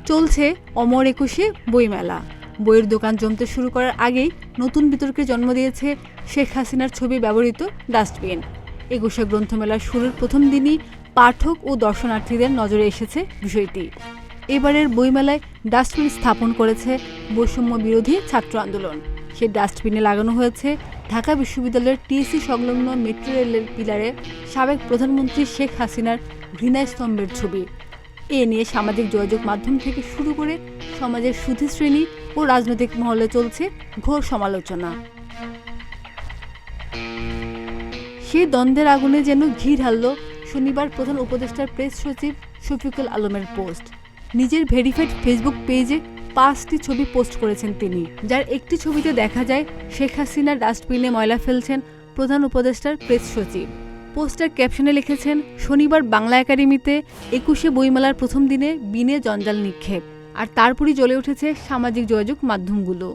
চলছে অমর একুশে বইমেলা। বইয়ের দোকান জমতে শুরু করার আগেই নতুন বিতর্কের জন্ম দিয়েছে শেখ হাসিনার ছবি ব্যবহৃত ডাস্টবিন। একুশে গ্রন্থমেলার শুরুর প্রথম দিনই পাঠক ও দর্শনার্থীদের নজরে এসেছে বিষয়টি। এবারের বইমেলায় ডাস্টবিন স্থাপন করেছে বৈষম্য বিরোধী ছাত্র আন্দোলন। সেই ডাস্টবিনে লাগানো হয়েছে ঢাকা বিশ্ববিদ্যালয়ের টিএসসি সংলগ্ন মেট্রো রেলের পিলারে সাবেক প্রধানমন্ত্রী শেখ হাসিনার ঘৃণাস্তম্ভের ছবি। এ নিয়ে সামাজিক যোগাযোগ মাধ্যম থেকে শুরু করে সমাজের সুধী শ্রেণী ও রাজনৈতিক মহলে চলছে ঘোর সমালোচনা। সেই দ্বন্দ্বের আগুনে যেন ঘি ঢালল শনিবার প্রধান উপদেষ্টার প্রেস সচিব শফিকুল আলমের পোস্ট। নিজের ভেরিফাইড ফেসবুক পেজে 5টি ছবি পোস্ট করেছেন তিনি, যার একটি ছবিতে দেখা যায় শেখ হাসিনা ডাস্টবিনে ময়লা ফেলছেন প্রধান উপদেষ্টার প্রেস সচিব। পোস্টার ক্যাপশনে লিখেছেন, শনিবার বাংলা একাডেমিতে 21শে বইমেলার প্রথম দিনে বিনে জঞ্জাল নিক্ষেপ। আর তারপরই জ্বলে উঠেছে সামাজিক যোগাযোগ মাধ্যমগুলো।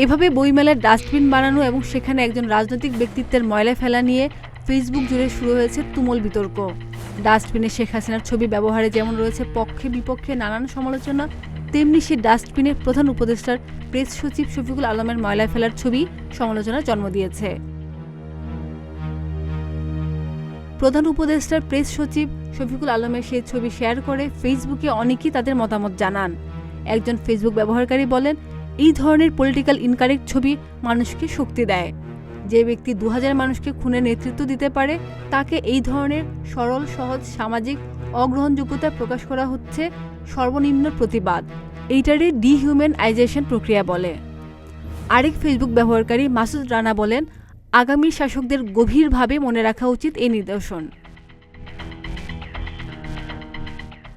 এভাবে বইমেলার ডাস্টবিন বানানো এবং সেখানে একজন রাজনৈতিক ব্যক্তিত্বের ময়লা ফেলা নিয়ে ফেসবুক জুড়ে শুরু হয়েছে তুমুল বিতর্ক। ডাস্টবিনে শেখ হাসিনার ছবি ব্যবহারে যেমন রয়েছে পক্ষে বিপক্ষে নানান সমালোচনা, তেমনি সেই ডাস্টবিনে প্রধান উপদেষ্টার প্রেস সচিব শফিকুল আলমের ময়লা ফেলার ছবি সমালোচনার জন্ম দিয়েছে। প্রধান উপদেষ্টার প্রেস সচিব শফিকুল আলমের সেই ছবি শেয়ার করে ফেসবুকে অনেকেই তাদের মতামত জানান। একজন ফেসবুক ব্যবহারকারী বলেন, এই ধরনের পলিটিক্যাল ইনকারেক্ট ছবি মানুষকে শক্তি দেয়। যে ব্যক্তি 2000 মানুষকে খুনের নেতৃত্ব দিতে পারে তাকে এই ধরনের সরল সহজ সামাজিক অগ্রহণযোগ্যতা প্রকাশ করা হচ্ছে সর্বনিম্ন প্রতিবাদ। এইটারে ডিহিউম্যানাইজেশন প্রক্রিয়া বলে। আরেক ফেসবুক ব্যবহারকারী মাসুদ রানা বলেন, আগামী শাসকদের গভীরভাবে মনে রাখা উচিত এই নিদর্শন।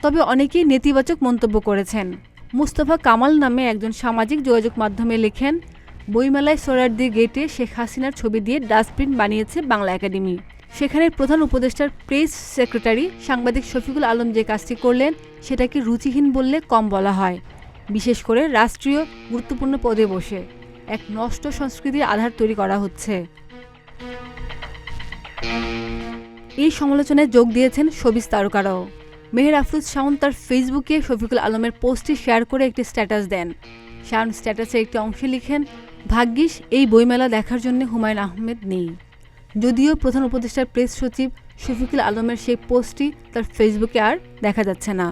তবে অনেকেই নেতিবাচক মন্তব্য করেছেন। মুস্তফা কামাল নামে একজন সামাজিক যোগাযোগ মাধ্যমে লেখেন, বইমেলায় সোহরাওয়ার্দী গেটে শেখ হাসিনার ছবি দিয়ে ডাস্টবিন বানিয়েছে বাংলা একাডেমি। সেখানে প্রধান উপদেষ্টার প্রেস সেক্রেটারি সাংবাদিক শফিকুল আলম যে কাজটি করলেন সেটাকে রুচিহীন বললে কম বলা হয়, বিশেষ করে রাষ্ট্রীয় গুরুত্বপূর্ণ পদে বসে। এক নষ্ট সংস্কৃতির আধার তৈরি করা হচ্ছে। এই সমালোচনায় যোগ দিয়েছেন শোবিজ তারকারাও। মেহের আফরোজ শাওন তার ফেসবুকে শফিকুল আলমের পোস্টটি শেয়ার করে একটি স্ট্যাটাস দেন। শাওন স্ট্যাটাসের একটি অংশে লিখেন, ভাগ্যিস এই বইমেলা দেখার জন্য হুমায়ুন আহমেদ নেই। যদিও প্রধান উপদেষ্টার প্রেস সচিব শফিকুল আলমের সেই পোস্টটি তার ফেসবুকে আর দেখা যাচ্ছে না।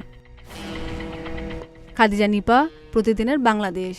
খাদিজা নিপা, প্রতিদিনের বাংলাদেশ।